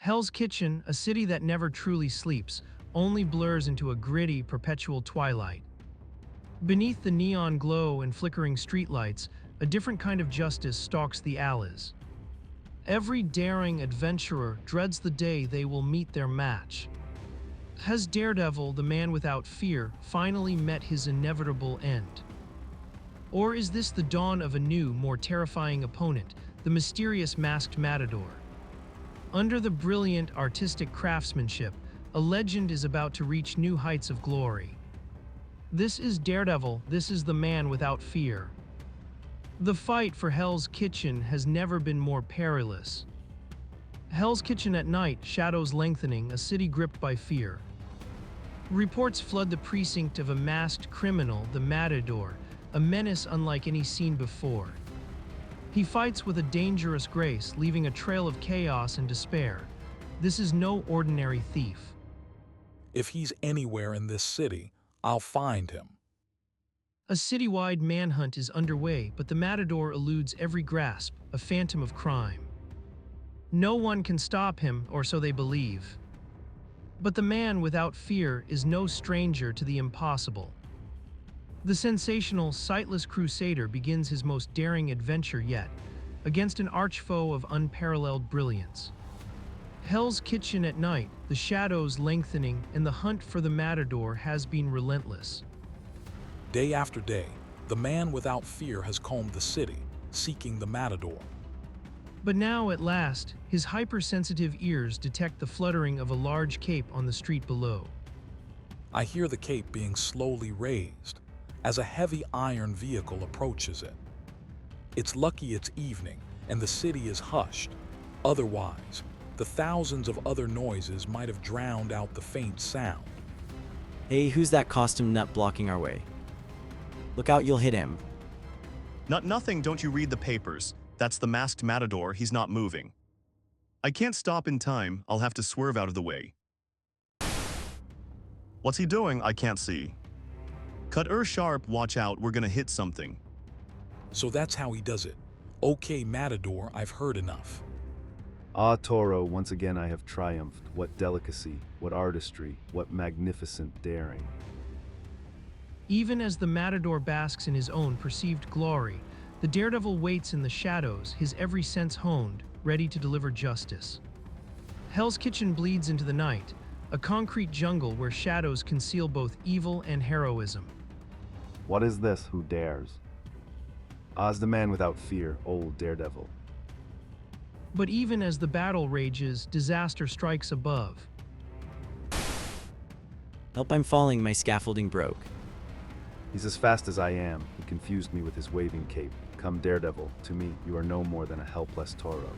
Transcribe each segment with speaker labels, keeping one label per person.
Speaker 1: Hell's Kitchen, a city that never truly sleeps, only blurs into a gritty, perpetual twilight. Beneath the neon glow and flickering streetlights, a different kind of justice stalks the alleys. Every daring adventurer dreads the day they will meet their match. Has Daredevil, the man without fear, finally met his inevitable end? Or is this the dawn of a new, more terrifying opponent, the mysterious masked matador? Under the brilliant artistic craftsmanship, a legend is about to reach new heights of glory. This is Daredevil, this is the man without fear. The fight for Hell's Kitchen has never been more perilous. Hell's Kitchen at night, shadows lengthening, a city gripped by fear. Reports flood the precinct of a masked criminal, the Matador, a menace unlike any seen before. He fights with a dangerous grace, leaving a trail of chaos and despair. This is no ordinary thief.
Speaker 2: If he's anywhere in this city, I'll find him.
Speaker 1: A citywide manhunt is underway, but the Matador eludes every grasp, a phantom of crime. No one can stop him, or so they believe. But the man without fear is no stranger to the impossible. The sensational, sightless crusader begins his most daring adventure yet, against an arch-foe of unparalleled brilliance. Hell's Kitchen at night, the shadows lengthening, and the hunt for the Matador has been relentless.
Speaker 2: Day after day, the man without fear has combed the city, seeking the Matador.
Speaker 1: But now, at last, his hypersensitive ears detect the fluttering of a large cape on the street below.
Speaker 2: I hear the cape being slowly raised, as a heavy iron vehicle approaches it. It's lucky it's evening, and the city is hushed. Otherwise, the thousands of other noises might have drowned out the faint sound.
Speaker 3: Hey, who's that costume nut blocking our way? Look out, you'll hit him.
Speaker 4: Nothing, don't you read the papers? That's the masked matador, he's not moving. I can't stop in time, I'll have to swerve out of the way. What's he doing? I can't see. Cut sharp, watch out, we're gonna hit something.
Speaker 2: So that's how he does it. Okay, Matador, I've heard enough.
Speaker 5: Ah, Toro, once again I have triumphed. What delicacy, what artistry, what magnificent daring.
Speaker 1: Even as the Matador basks in his own perceived glory, the Daredevil waits in the shadows, his every sense honed, ready to deliver justice. Hell's Kitchen bleeds into the night, a concrete jungle where shadows conceal both evil and heroism.
Speaker 5: What is this, who dares? Oz the man without fear, old Daredevil.
Speaker 1: But even as the battle rages, disaster strikes above.
Speaker 3: Help, I'm falling, my scaffolding broke.
Speaker 5: He's as fast as I am. He confused me with his waving cape. Come, Daredevil, to me you are no more than a helpless Toro.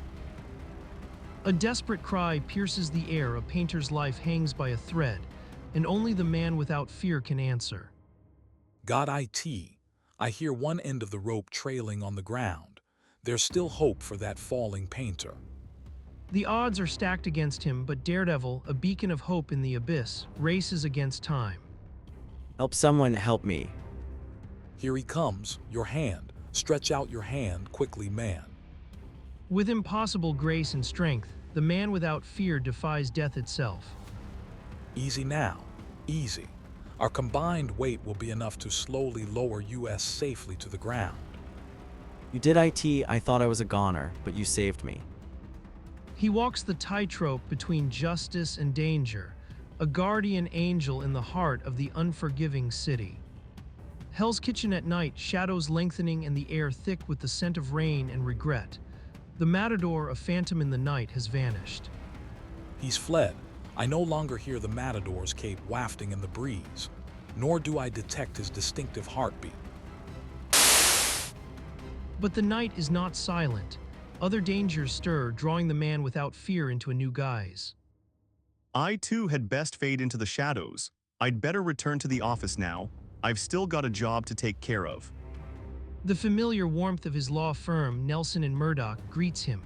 Speaker 1: A desperate cry pierces the air, a painter's life hangs by a thread, and only the man without fear can answer.
Speaker 2: God IT, I hear one end of the rope trailing on the ground. There's still hope for that falling painter.
Speaker 1: The odds are stacked against him, but Daredevil, a beacon of hope in the abyss, races against time.
Speaker 3: Help, someone help me.
Speaker 2: Here he comes, your hand. Stretch out your hand quickly, man.
Speaker 1: With impossible grace and strength, the man without fear defies death itself.
Speaker 2: Easy now, easy. Our combined weight will be enough to slowly lower us safely to the ground.
Speaker 3: You did IT, I thought I was a goner, but you saved me.
Speaker 1: He walks the tightrope between justice and danger, a guardian angel in the heart of the unforgiving city. Hell's Kitchen at night, shadows lengthening and the air thick with the scent of rain and regret. The Matador, a phantom in the night, has vanished.
Speaker 2: He's fled. I no longer hear the Matador's cape wafting in the breeze, nor do I detect his distinctive heartbeat.
Speaker 1: But the night is not silent. Other dangers stir, drawing the man without fear into a new guise.
Speaker 4: I too had best fade into the shadows. I'd better return to the office now. I've still got a job to take care of.
Speaker 1: The familiar warmth of his law firm, Nelson and Murdoch, greets him,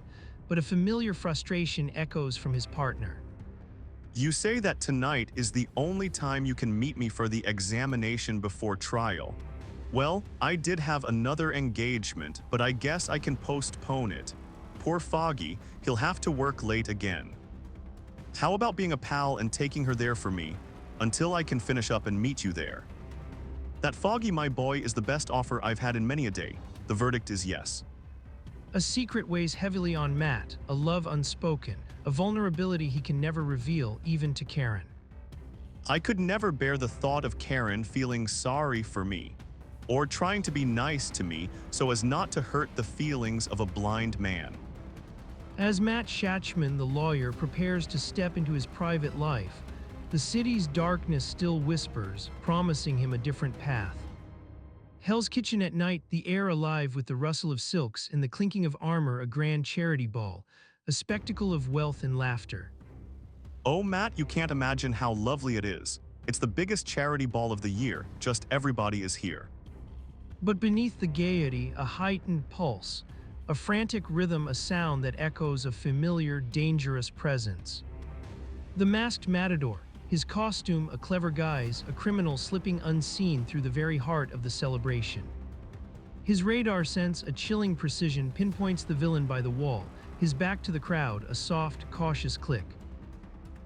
Speaker 1: but a familiar frustration echoes from his partner.
Speaker 4: You say that tonight is the only time you can meet me for the examination before trial. Well, I did have another engagement, but I guess I can postpone it. Poor Foggy, he'll have to work late again. How about being a pal and taking her there for me, until I can finish up and meet you there? That Foggy, my boy, is the best offer I've had in many a day. The verdict is yes.
Speaker 1: A secret weighs heavily on Matt, a love unspoken, a vulnerability he can never reveal even to Karen.
Speaker 4: I could never bear the thought of Karen feeling sorry for me, or trying to be nice to me so as not to hurt the feelings of a blind man.
Speaker 1: As Matt Shatchman, the lawyer, prepares to step into his private life, the city's darkness still whispers, promising him a different path. Hell's Kitchen at night, the air alive with the rustle of silks and the clinking of armor, a grand charity ball, a spectacle of wealth and laughter.
Speaker 4: Oh, Matt, you can't imagine how lovely it is. It's the biggest charity ball of the year, just everybody is here.
Speaker 1: But beneath the gaiety, a heightened pulse, a frantic rhythm, a sound that echoes a familiar, dangerous presence. The masked matador, his costume a clever guise, a criminal slipping unseen through the very heart of the celebration. His radar sense, a chilling precision, pinpoints the villain by the wall, his back to the crowd, a soft, cautious click.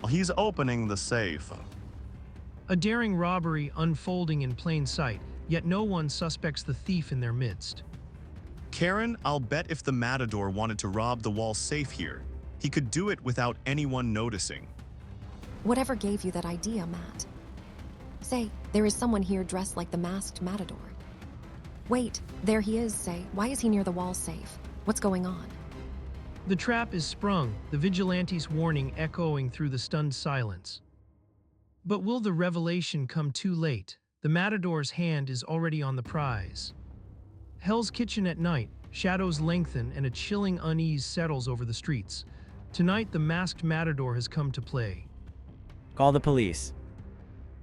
Speaker 4: He's opening the safe.
Speaker 1: A daring robbery unfolding in plain sight, yet no one suspects the thief in their midst.
Speaker 4: Karen, I'll bet if the matador wanted to rob the wall safe here, he could do it without anyone noticing.
Speaker 6: Whatever gave you that idea, Matt? Say, there is someone here dressed like the masked matador. Wait, there he is, say. Why is he near the wall safe? What's going on?
Speaker 1: The trap is sprung, the vigilante's warning echoing through the stunned silence. But will the revelation come too late? The matador's hand is already on the prize. Hell's Kitchen at night, shadows lengthen and a chilling unease settles over the streets. Tonight, the masked matador has come to play.
Speaker 3: Call the police.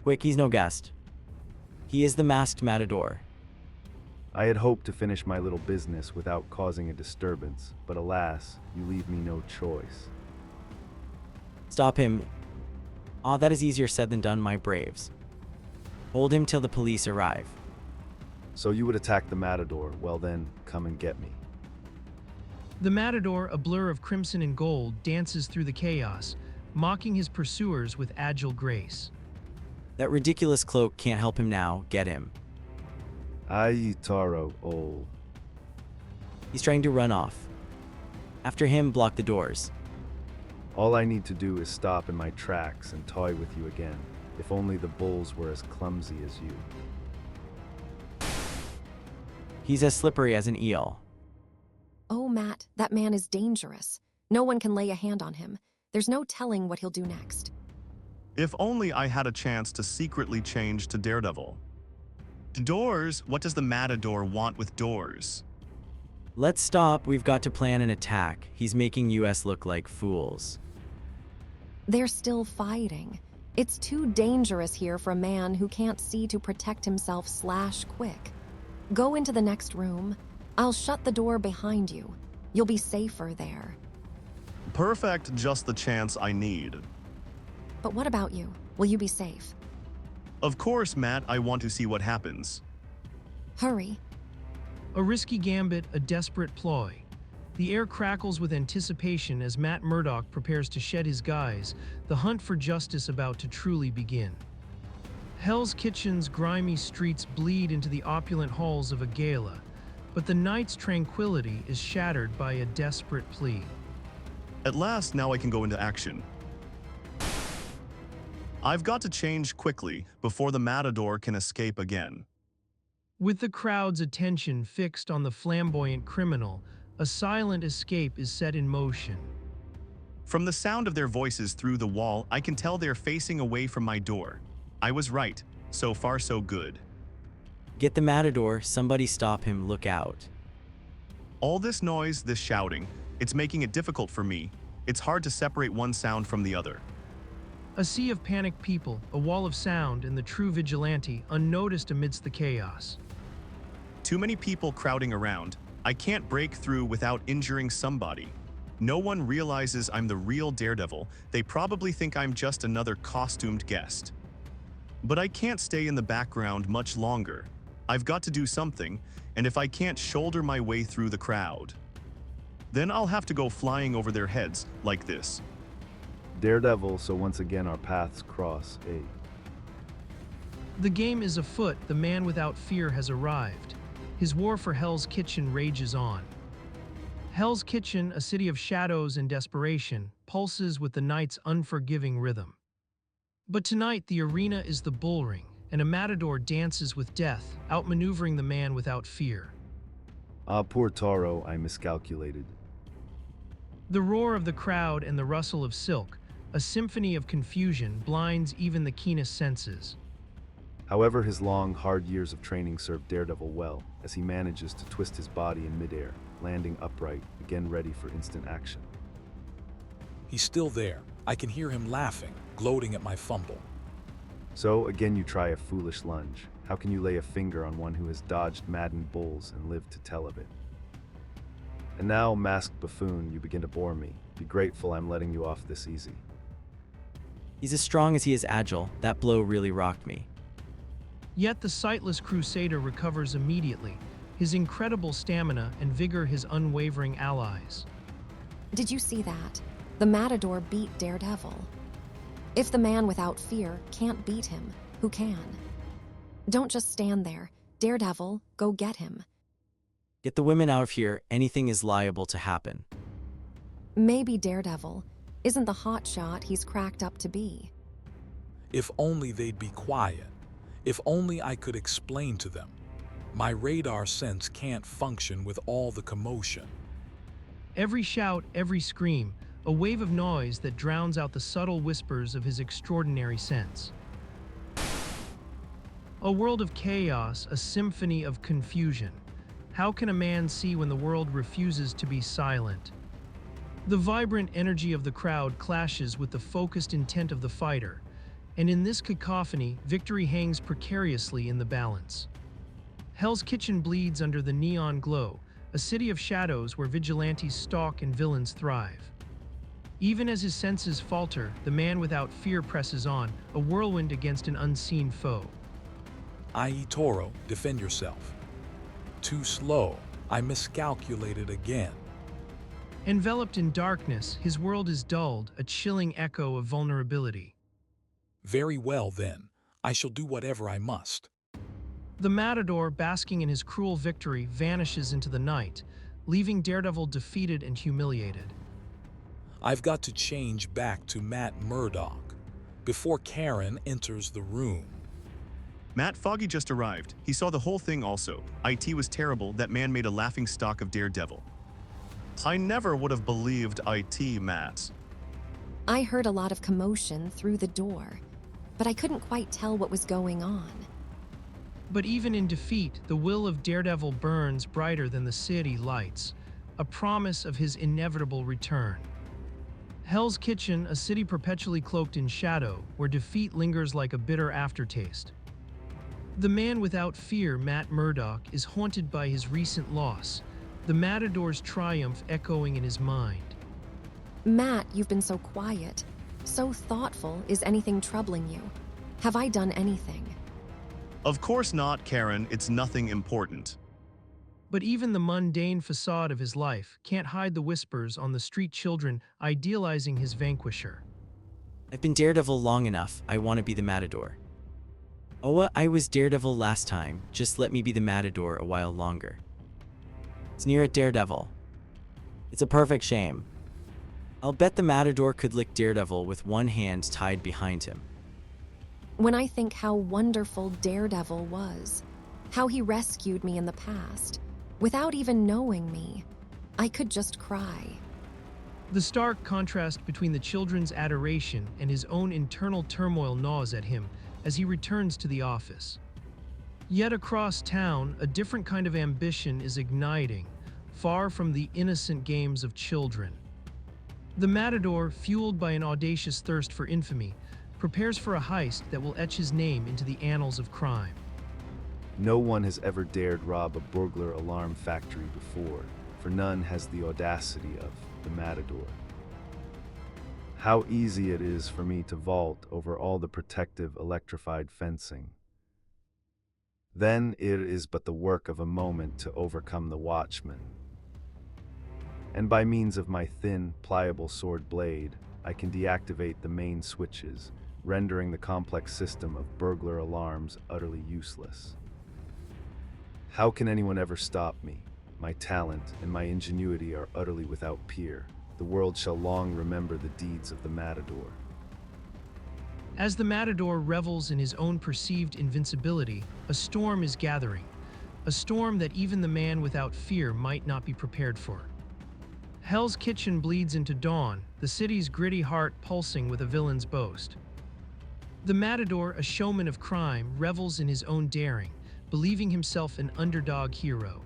Speaker 3: Quick, he's no guest. He is the masked matador.
Speaker 5: I had hoped to finish my little business without causing a disturbance, but alas, you leave me no choice.
Speaker 3: Stop him. Ah, that is easier said than done, my braves. Hold him till the police arrive.
Speaker 5: So you would attack the matador? Well then, come and get me.
Speaker 1: The matador, a blur of crimson and gold, dances through the chaos, mocking his pursuers with agile grace.
Speaker 3: That ridiculous cloak can't help him now. Get him.
Speaker 5: Ay, Taro, ol.
Speaker 3: He's trying to run off. After him, block the doors.
Speaker 5: All I need to do is stop in my tracks and toy with you again. If only the bulls were as clumsy as you.
Speaker 3: He's as slippery as an eel.
Speaker 6: Oh, Matt, that man is dangerous. No one can lay a hand on him. There's no telling what he'll do next.
Speaker 4: If only I had a chance to secretly change to Daredevil. Doors? What does the matador want with doors?
Speaker 3: Let's stop. We've got to plan an attack. He's making us look like fools.
Speaker 6: They're still fighting. It's too dangerous here for a man who can't see to protect himself / quick. Go into the next room. I'll shut the door behind you. You'll be safer there.
Speaker 4: Perfect, just the chance I need.
Speaker 6: But what about you? Will you be safe?
Speaker 4: Of course, Matt, I want to see what happens.
Speaker 6: Hurry.
Speaker 1: A risky gambit, a desperate ploy. The air crackles with anticipation as Matt Murdock prepares to shed his guise, the hunt for justice about to truly begin. Hell's Kitchen's grimy streets bleed into the opulent halls of a gala, but the night's tranquility is shattered by a desperate plea.
Speaker 4: At last, now I can go into action. I've got to change quickly before the matador can escape again.
Speaker 1: With the crowd's attention fixed on the flamboyant criminal, a silent escape is set in motion.
Speaker 4: From the sound of their voices through the wall, I can tell they're facing away from my door. I was right. So far, so good.
Speaker 3: Get the matador. Somebody stop him. Look out.
Speaker 4: All this noise, this shouting, it's making it difficult for me. It's hard to separate one sound from the other.
Speaker 1: A sea of panicked people, a wall of sound, and the true vigilante, unnoticed amidst the chaos.
Speaker 4: Too many people crowding around. I can't break through without injuring somebody. No one realizes I'm the real Daredevil. They probably think I'm just another costumed guest. But I can't stay in the background much longer. I've got to do something, and if I can't shoulder my way through the crowd, then I'll have to go flying over their heads like this.
Speaker 5: Daredevil, so once again our paths cross, eh?
Speaker 1: The game is afoot, the man without fear has arrived. His war for Hell's Kitchen rages on. Hell's Kitchen, a city of shadows and desperation, pulses with the night's unforgiving rhythm. But tonight the arena is the bullring, and a matador dances with death, outmaneuvering the man without fear.
Speaker 5: Ah, poor Toro, I miscalculated.
Speaker 1: The roar of the crowd and the rustle of silk, a symphony of confusion, blinds even the keenest senses.
Speaker 5: However, his long, hard years of training served Daredevil well, as he manages to twist his body in midair, landing upright, again ready for instant action.
Speaker 2: He's still there. I can hear him laughing, gloating at my fumble.
Speaker 5: So, again you try a foolish lunge. How can you lay a finger on one who has dodged maddened bulls and lived to tell of it? And now, masked buffoon, you begin to bore me. Be grateful I'm letting you off this easy.
Speaker 3: He's as strong as he is agile. That blow really rocked me.
Speaker 1: Yet the sightless crusader recovers immediately, his incredible stamina and vigor his unwavering allies.
Speaker 6: Did you see that? The matador beat Daredevil. If the man without fear can't beat him, who can? Don't just stand there. Daredevil, go get him.
Speaker 3: Get the women out of here. Anything is liable to happen.
Speaker 6: Maybe Daredevil isn't the hotshot he's cracked up to be.
Speaker 2: If only they'd be quiet. If only I could explain to them. My radar sense can't function with all the commotion.
Speaker 1: Every shout, every scream, a wave of noise that drowns out the subtle whispers of his extraordinary sense. A world of chaos, a symphony of confusion. How can a man see when the world refuses to be silent? The vibrant energy of the crowd clashes with the focused intent of the fighter, and in this cacophony, victory hangs precariously in the balance. Hell's Kitchen bleeds under the neon glow, a city of shadows where vigilantes stalk and villains thrive. Even as his senses falter, the man without fear presses on, a whirlwind against an unseen foe.
Speaker 2: I.e. Toro, defend yourself. Too slow. I miscalculated again.
Speaker 1: Enveloped in darkness, his world is dulled, a chilling echo of vulnerability.
Speaker 2: Very well, then. I shall do whatever I must.
Speaker 1: The matador, basking in his cruel victory, vanishes into the night, leaving Daredevil defeated and humiliated.
Speaker 2: I've got to change back to Matt Murdock before Karen enters the room.
Speaker 4: Matt, Foggy just arrived. He saw the whole thing also. IT was terrible. That man made a laughing stock of Daredevil. I never would have believed IT, Matt.
Speaker 6: I heard a lot of commotion through the door, but I couldn't quite tell what was going on.
Speaker 1: But even in defeat, the will of Daredevil burns brighter than the city lights, a promise of his inevitable return. Hell's Kitchen, a city perpetually cloaked in shadow, where defeat lingers like a bitter aftertaste. The man without fear, Matt Murdock, is haunted by his recent loss, the matador's triumph echoing in his mind.
Speaker 6: Matt, you've been so quiet, so thoughtful. Is anything troubling you? Have I done anything?
Speaker 4: Of course not, Karen. It's nothing important.
Speaker 1: But even the mundane facade of his life can't hide the whispers on the street, children idealizing his vanquisher.
Speaker 3: I've been Daredevil long enough. I want to be the matador. Oh, I was Daredevil last time. Just let me be the matador a while longer. Sneer at Daredevil. It's a perfect shame. I'll bet the matador could lick Daredevil with one hand tied behind him.
Speaker 6: When I think how wonderful Daredevil was, how he rescued me in the past, without even knowing me, I could just cry.
Speaker 1: The stark contrast between the children's adoration and his own internal turmoil gnaws at him as he returns to the office. Yet across town, a different kind of ambition is igniting, far from the innocent games of children. The matador, fueled by an audacious thirst for infamy, prepares for a heist that will etch his name into the annals of crime.
Speaker 5: No one has ever dared rob a burglar alarm factory before, for none has the audacity of the matador. How easy it is for me to vault over all the protective electrified fencing. Then it is but the work of a moment to overcome the watchman. And by means of my thin, pliable sword blade, I can deactivate the main switches, rendering the complex system of burglar alarms utterly useless. How can anyone ever stop me? My talent and my ingenuity are utterly without peer. The world shall long remember the deeds of the Matador.
Speaker 1: As the Matador revels in his own perceived invincibility, a storm is gathering. A storm that even the man without fear might not be prepared for. Hell's Kitchen bleeds into dawn, the city's gritty heart pulsing with a villain's boast. The Matador, a showman of crime, revels in his own daring, believing himself an underdog hero.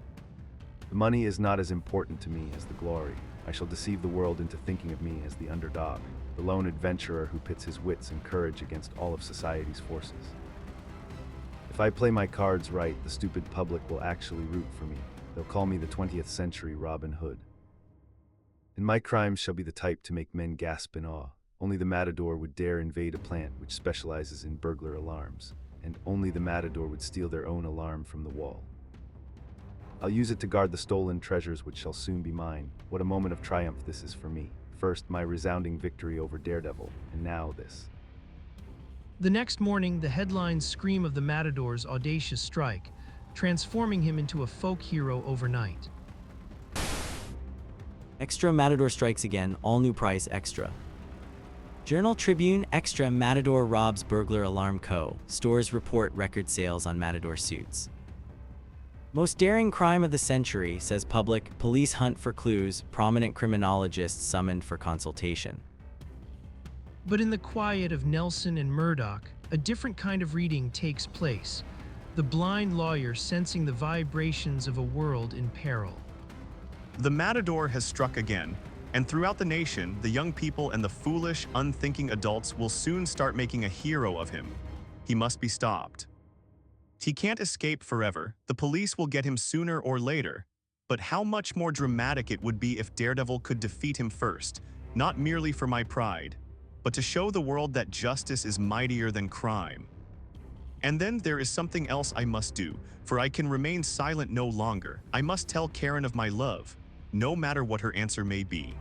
Speaker 5: The money is not as important to me as the glory. I shall deceive the world into thinking of me as the underdog, the lone adventurer who pits his wits and courage against all of society's forces. If I play my cards right, the stupid public will actually root for me. They'll call me the 20th century Robin Hood. And my crimes shall be the type to make men gasp in awe. Only the Matador would dare invade a plant which specializes in burglar alarms, and only the Matador would steal their own alarm from the wall. I'll use it to guard the stolen treasures which shall soon be mine. What a moment of triumph this is for me. First, my resounding victory over Daredevil, and now this.
Speaker 1: The next morning, the headlines scream of the Matador's audacious strike, transforming him into a folk hero overnight.
Speaker 3: Extra Matador strikes again, all new price extra. Journal Tribune Extra Matador robs burglar alarm co. Stores report record sales on Matador suits. Most daring crime of the century, says public. Police hunt for clues. Prominent criminologists summoned for consultation.
Speaker 1: But in the quiet of Nelson and Murdoch, a different kind of reading takes place. The blind lawyer sensing the vibrations of a world in peril.
Speaker 4: The Matador has struck again, and throughout the nation, the young people and the foolish, unthinking adults will soon start making a hero of him. He must be stopped. He can't escape forever. The police will get him sooner or later. But how much more dramatic it would be if Daredevil could defeat him first, not merely for my pride, but to show the world that justice is mightier than crime. And then there is something else I must do, for I can remain silent no longer. I must tell Karen of my love, no matter what her answer may be.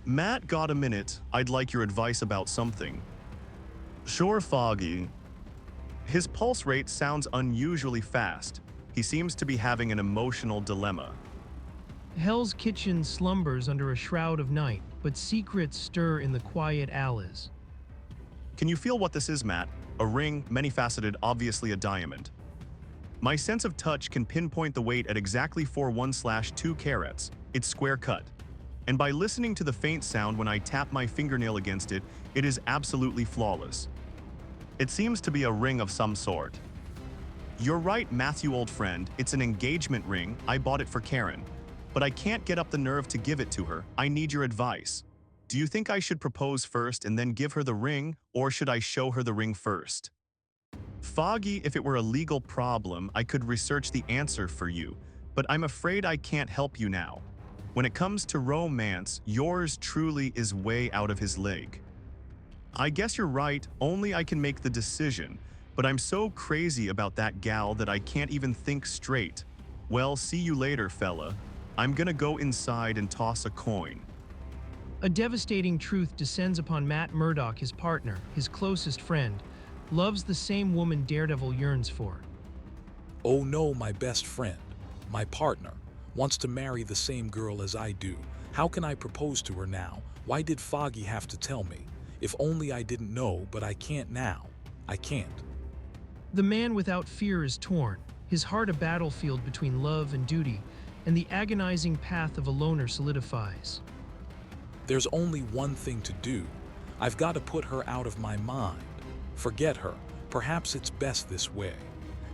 Speaker 4: Matt, got a minute? I'd like your advice about something. Sure, Foggy. His pulse rate sounds unusually fast. He seems to be having an emotional dilemma.
Speaker 1: Hell's Kitchen slumbers under a shroud of night, but secrets stir in the quiet alleys.
Speaker 4: Can you feel what this is, Matt? A ring, many-faceted, obviously a diamond. My sense of touch can pinpoint the weight at exactly 4/1/2 carats. It's square cut. And by listening to the faint sound when I tap my fingernail against it, it is absolutely flawless. It seems to be a ring of some sort. You're right, Matthew, old friend. It's an engagement ring. I bought it for Karen. But I can't get up the nerve to give it to her. I need your advice. Do you think I should propose first and then give her the ring, or should I show her the ring first? Foggy, if it were a legal problem, I could research the answer for you, but I'm afraid I can't help you now. When it comes to romance, yours truly is way out of his league. I guess you're right, only I can make the decision, but I'm so crazy about that gal that I can't even think straight. Well, see you later, fella. I'm gonna go inside and toss a coin.
Speaker 1: A devastating truth descends upon Matt Murdock, his partner, his closest friend, loves the same woman Daredevil yearns for.
Speaker 2: Oh no, my best friend, my partner, wants to marry the same girl as I do. How can I propose to her now? Why did Foggy have to tell me? If only I didn't know, but I can't now. I can't.
Speaker 1: The man without fear is torn, his heart a battlefield between love and duty, and the agonizing path of a loner solidifies.
Speaker 2: There's only one thing to do. I've got to put her out of my mind. Forget her. Perhaps it's best this way.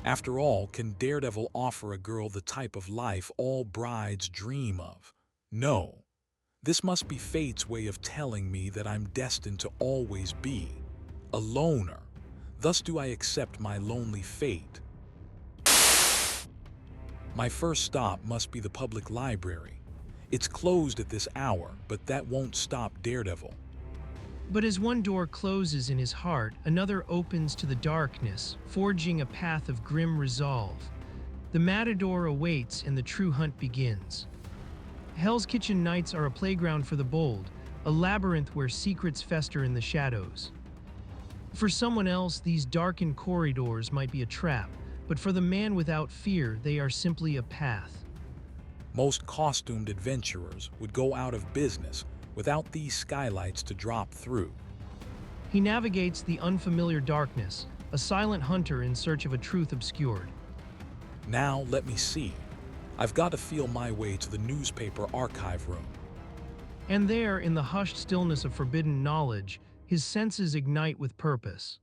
Speaker 2: After all, can Daredevil offer a girl the type of life all brides dream of? No. This must be fate's way of telling me that I'm destined to always be a loner. Thus do I accept my lonely fate. My first stop must be the public library. It's closed at this hour, but that won't stop Daredevil.
Speaker 1: But as one door closes in his heart, another opens to the darkness, forging a path of grim resolve. The Matador awaits and the true hunt begins. Hell's Kitchen nights are a playground for the bold, a labyrinth where secrets fester in the shadows. For someone else, these darkened corridors might be a trap, but for the man without fear, they are simply a path.
Speaker 2: Most costumed adventurers would go out of business without these skylights to drop through.
Speaker 1: He navigates the unfamiliar darkness, a silent hunter in search of a truth obscured.
Speaker 2: Now let me see. I've got to feel my way to the newspaper archive room.
Speaker 1: And there, in the hushed stillness of forbidden knowledge, his senses ignite with purpose.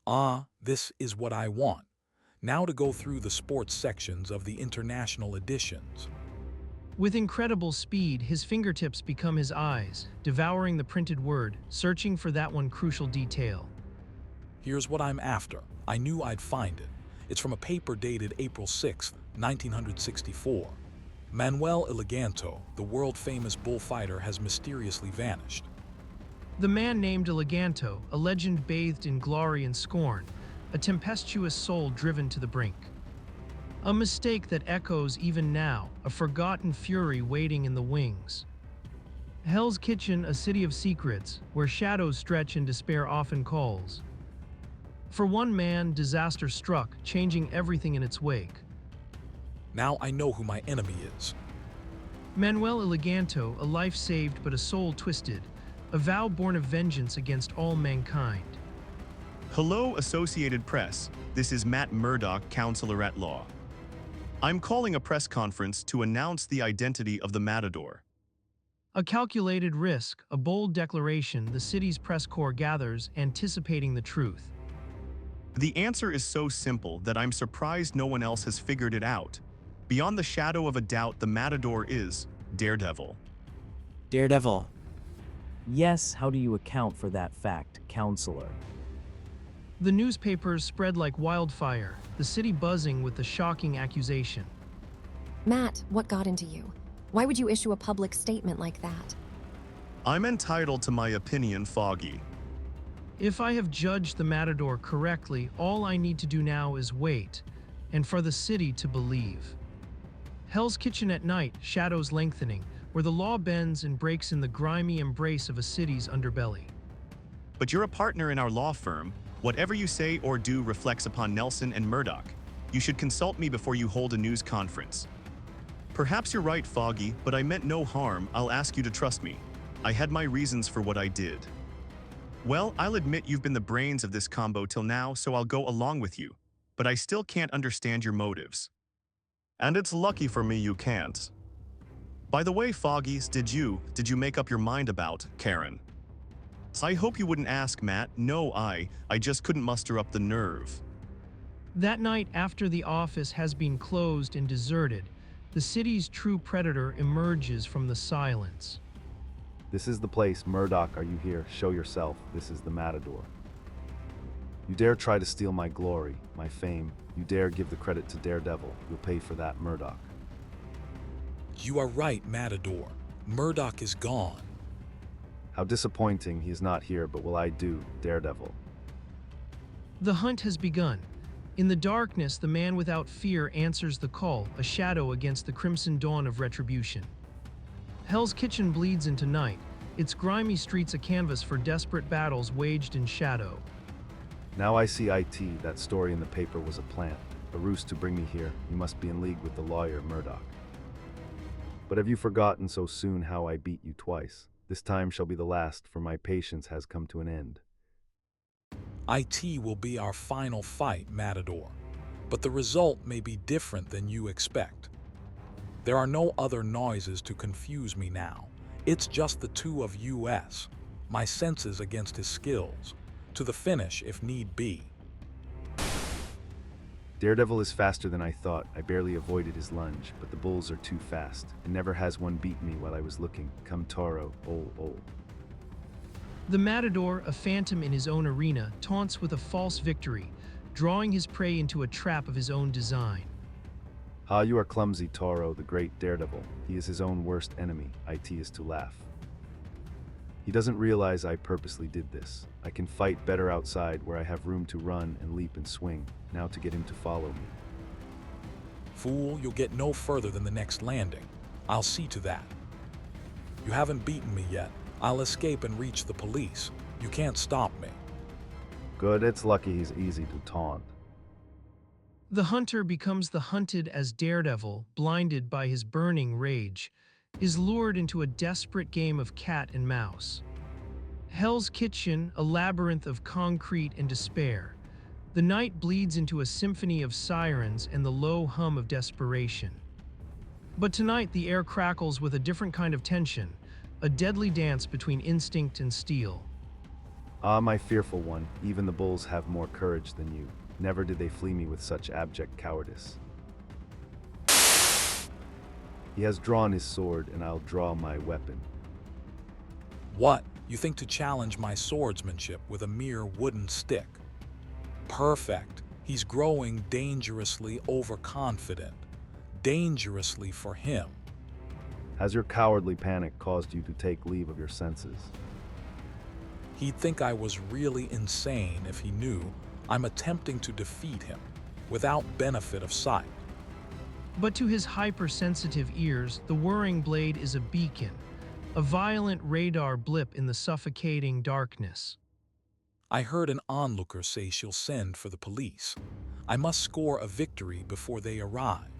Speaker 2: Ah, this is what I want. Now to go through the sports sections of the international editions.
Speaker 1: With incredible speed, his fingertips become his eyes, devouring the printed word, searching for that one crucial detail.
Speaker 2: Here's what I'm after. I knew I'd find it. It's from a paper dated April 6, 1964. Manuel Eleganto, the world-famous bullfighter, has mysteriously vanished.
Speaker 1: The man named Eleganto, a legend bathed in glory and scorn, a tempestuous soul driven to the brink. A mistake that echoes even now, a forgotten fury waiting in the wings. Hell's Kitchen, a city of secrets, where shadows stretch and despair often calls. For one man, disaster struck, changing everything in its wake.
Speaker 2: Now I know who my enemy is.
Speaker 1: Manuel Eleganto, a life saved but a soul twisted, a vow born of vengeance against all mankind.
Speaker 4: Hello, Associated Press. This is Matt Murdock, Counselor at Law. I'm calling a press conference to announce the identity of the Matador.
Speaker 1: A calculated risk, a bold declaration the city's press corps gathers, anticipating the truth.
Speaker 4: The answer is so simple that I'm surprised no one else has figured it out. Beyond the shadow of a doubt, the Matador is Daredevil.
Speaker 3: Daredevil.
Speaker 7: Yes, how do you account for that fact, Counselor?
Speaker 1: The newspapers spread like wildfire, the city buzzing with the shocking accusation.
Speaker 6: Matt, what got into you? Why would you issue a public statement like that?
Speaker 4: I'm entitled to my opinion, Foggy.
Speaker 1: If I have judged the Matador correctly, all I need to do now is wait, and for the city to believe. Hell's Kitchen at night, shadows lengthening, where the law bends and breaks in the grimy embrace of a city's underbelly.
Speaker 4: But you're a partner in our law firm. Whatever you say or do reflects upon Nelson and Murdoch. You should consult me before you hold a news conference. Perhaps you're right, Foggy, but I meant no harm. I'll ask you to trust me. I had my reasons for what I did. Well, I'll admit you've been the brains of this combo till now, so I'll go along with you. But I still can't understand your motives. And it's lucky for me you can't. By the way, Foggies, did you make up your mind about Karen? I hope you wouldn't ask, Matt. No, I just couldn't muster up the nerve.
Speaker 1: That night, after the office has been closed and deserted, the city's true predator emerges from the silence.
Speaker 5: This is the place. Murdoch, are you here? Show yourself. This is the Matador. You dare try to steal my glory, my fame. You dare give the credit to Daredevil. You'll pay for that, Murdoch.
Speaker 2: You are right, Matador. Murdoch is gone.
Speaker 5: How disappointing he is not here, but will I do, Daredevil.
Speaker 1: The hunt has begun. In the darkness, the man without fear answers the call, a shadow against the crimson dawn of retribution. Hell's Kitchen bleeds into night, its grimy streets a canvas for desperate battles waged in shadow.
Speaker 5: Now I see IT. That story in the paper was a plant, a ruse to bring me here. You must be in league with the lawyer, Murdoch. But have you forgotten so soon how I beat you twice? This time shall be the last, for my patience has come to an end.
Speaker 2: IT will be our final fight, Matador, but the result may be different than you expect. There are no other noises to confuse me now. It's just the two of us, my senses against his skills, to the finish if need be.
Speaker 5: Daredevil is faster than I thought. I barely avoided his lunge, but the bulls are too fast, and never has one beat me while I was looking. Come Toro, oh.
Speaker 1: The Matador, a phantom in his own arena, taunts with a false victory, drawing his prey into a trap of his own design.
Speaker 5: Ah, you are clumsy, Toro, the great Daredevil. He is his own worst enemy. IT is to laugh. He doesn't realize I purposely did this. I can fight better outside where I have room to run and leap and swing. Now to get him to follow me.
Speaker 2: Fool, you'll get no further than the next landing. I'll see to that. You haven't beaten me yet, I'll escape and reach the police. You can't stop me.
Speaker 5: Good, it's lucky he's easy to taunt.
Speaker 1: The hunter becomes the hunted as Daredevil, blinded by his burning rage, is lured into a desperate game of cat and mouse. Hell's Kitchen, a labyrinth of concrete and despair. The night bleeds into a symphony of sirens and the low hum of desperation. But tonight the air crackles with a different kind of tension, a deadly dance between instinct and steel.
Speaker 5: Ah, my fearful one, even the bulls have more courage than you. Never did they flee me with such abject cowardice. He has drawn his sword, and I'll draw my weapon.
Speaker 2: What? You think to challenge my swordsmanship with a mere wooden stick? Perfect. He's growing dangerously overconfident. Dangerously for him.
Speaker 5: Has your cowardly panic caused you to take leave of your senses?
Speaker 2: He'd think I was really insane if he knew I'm attempting to defeat him without benefit of sight.
Speaker 1: But to his hypersensitive ears, the whirring blade is a beacon, a violent radar blip in the suffocating darkness.
Speaker 2: I heard an onlooker say she'll send for the police. I must score a victory before they arrive.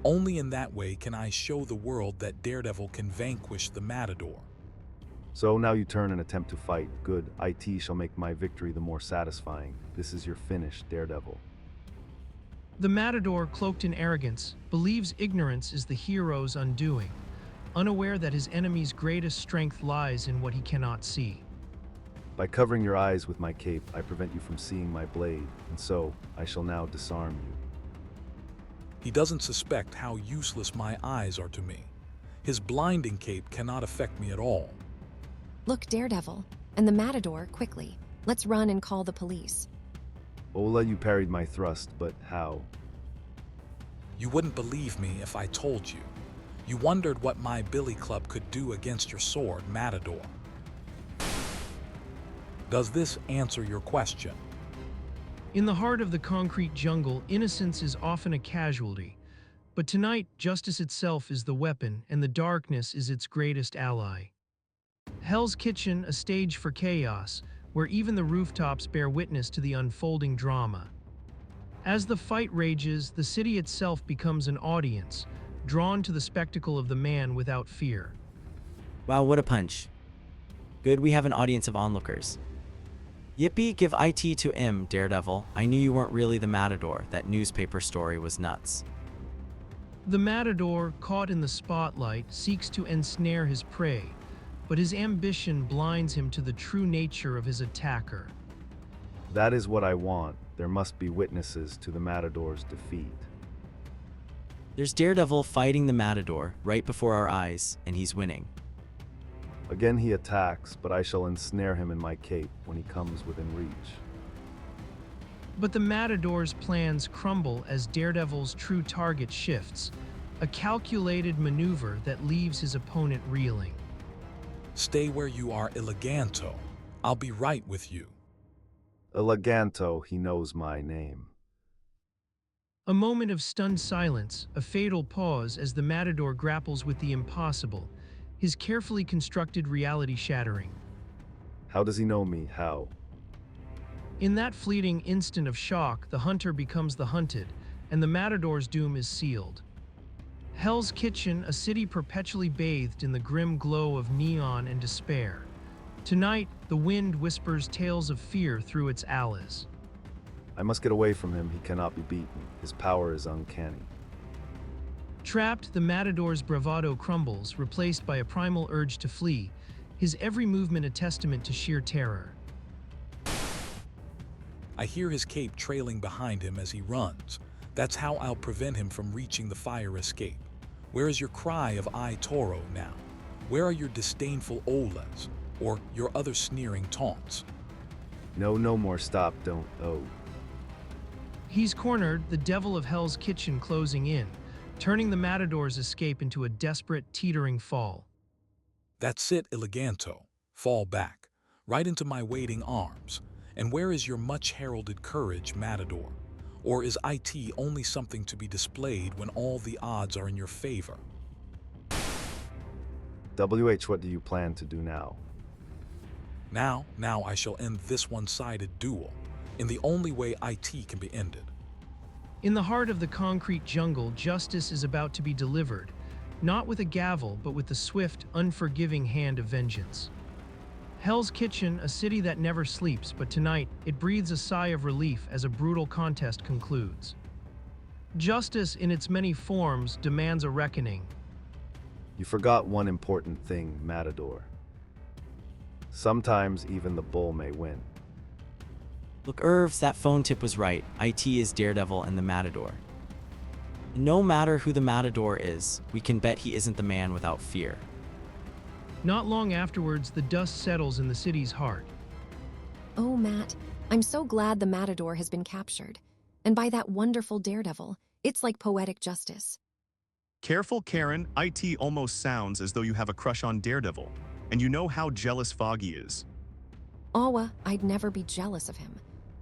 Speaker 2: Only in that way can I show the world that Daredevil can vanquish the Matador.
Speaker 5: So now you turn and attempt to fight. Good, IT shall make my victory the more satisfying. This is your finish, Daredevil.
Speaker 1: The Matador, cloaked in arrogance, believes ignorance is the hero's undoing, unaware that his enemy's greatest strength lies in what he cannot see.
Speaker 5: By covering your eyes with my cape, I prevent you from seeing my blade, and so I shall now disarm you.
Speaker 2: He doesn't suspect how useless my eyes are to me. His blinding cape cannot affect me at all.
Speaker 6: Look, Daredevil, and the Matador, quickly. Let's run and call the police.
Speaker 5: Ola, you parried my thrust, but how?
Speaker 2: You wouldn't believe me if I told you. You wondered what my billy club could do against your sword, Matador. Does this answer your question?
Speaker 1: In the heart of the concrete jungle, innocence is often a casualty. But tonight, justice itself is the weapon, and the darkness is its greatest ally. Hell's Kitchen, a stage for chaos, where even the rooftops bear witness to the unfolding drama. As the fight rages, the city itself becomes an audience, drawn to the spectacle of the man without fear.
Speaker 3: Wow, what a punch. Good, we have an audience of onlookers. Yippee, give IT to him, Daredevil. I knew you weren't really the Matador. That newspaper story was nuts.
Speaker 1: The Matador, caught in the spotlight, seeks to ensnare his prey, but his ambition blinds him to the true nature of his attacker.
Speaker 5: That is what I want. There must be witnesses to the Matador's defeat.
Speaker 3: There's Daredevil fighting the Matador right before our eyes, and he's winning.
Speaker 5: Again he attacks, but I shall ensnare him in my cape when he comes within reach.
Speaker 1: But the Matador's plans crumble as Daredevil's true target shifts, a calculated maneuver that leaves his opponent reeling.
Speaker 2: Stay where you are, Eleganto. I'll be right with you.
Speaker 5: Eleganto, he knows my name.
Speaker 1: A moment of stunned silence, a fatal pause as the Matador grapples with the impossible, his carefully constructed reality shattering.
Speaker 5: How does he know me? How?
Speaker 1: In that fleeting instant of shock, the hunter becomes the hunted, and the Matador's doom is sealed. Hell's Kitchen, a city perpetually bathed in the grim glow of neon and despair. Tonight, the wind whispers tales of fear through its alleys.
Speaker 5: I must get away from him. He cannot be beaten. His power is uncanny.
Speaker 1: Trapped, the Matador's bravado crumbles, replaced by a primal urge to flee, his every movement a testament to sheer terror.
Speaker 2: I hear his cape trailing behind him as he runs. That's how I'll prevent him from reaching the fire escape. Where is your cry of "I Toro" now? Where are your disdainful olas, or your other sneering taunts?
Speaker 5: No, no more. Stop, don't. Oh.
Speaker 1: He's cornered, the devil of Hell's Kitchen closing in, turning the Matador's escape into a desperate, teetering fall.
Speaker 2: That's it, Eleganto. Fall back, right into my waiting arms. And where is your much-heralded courage, Matador? Or is IT only something to be displayed when all the odds are in your favor?
Speaker 5: WH, what do you plan to do now?
Speaker 2: Now I shall end this one-sided duel in the only way IT can be ended.
Speaker 1: In the heart of the concrete jungle, justice is about to be delivered, not with a gavel, but with the swift, unforgiving hand of vengeance. Hell's Kitchen, a city that never sleeps, but tonight it breathes a sigh of relief as a brutal contest concludes. Justice, in its many forms, demands a reckoning.
Speaker 5: You forgot one important thing, Matador. Sometimes even the bull may win.
Speaker 3: Look, Irvs, that phone tip was right. IT is Daredevil and the Matador. No matter who the Matador is, we can bet he isn't the man without fear.
Speaker 1: Not long afterwards, the dust settles in the city's heart.
Speaker 6: Oh, Matt, I'm so glad the Matador has been captured. And by that wonderful Daredevil, it's like poetic justice.
Speaker 4: Careful, Karen. IT almost sounds as though you have a crush on Daredevil, and you know how jealous Foggy is.
Speaker 6: Awa, I'd never be jealous of him.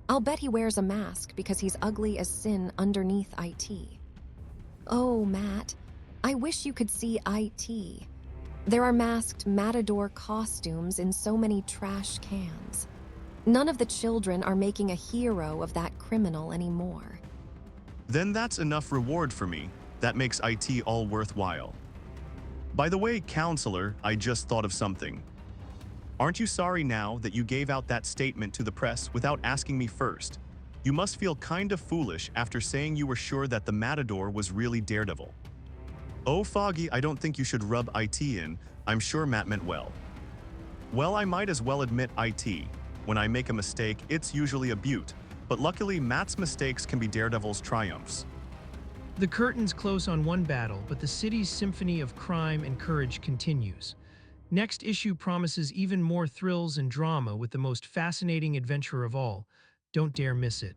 Speaker 6: I'll bet he wears a mask because he's ugly as sin underneath IT. Oh, Matt, I wish you could see IT. There are masked Matador costumes in so many trash cans. None of the children are making a hero of that criminal anymore.
Speaker 4: Then that's enough reward for me. That makes IT all worthwhile. By the way, counselor, I just thought of something. Aren't you sorry now that you gave out that statement to the press without asking me first? You must feel kind of foolish after saying you were sure that the Matador was really Daredevil. Oh, Foggy, I don't think you should rub IT in. I'm sure Matt meant well. Well, I might as well admit IT. When I make a mistake, it's usually a beaut, but luckily Matt's mistakes can be Daredevil's triumphs.
Speaker 1: The curtains close on one battle, but the city's symphony of crime and courage continues. Next issue promises even more thrills and drama with the most fascinating adventure of all. Don't dare miss it.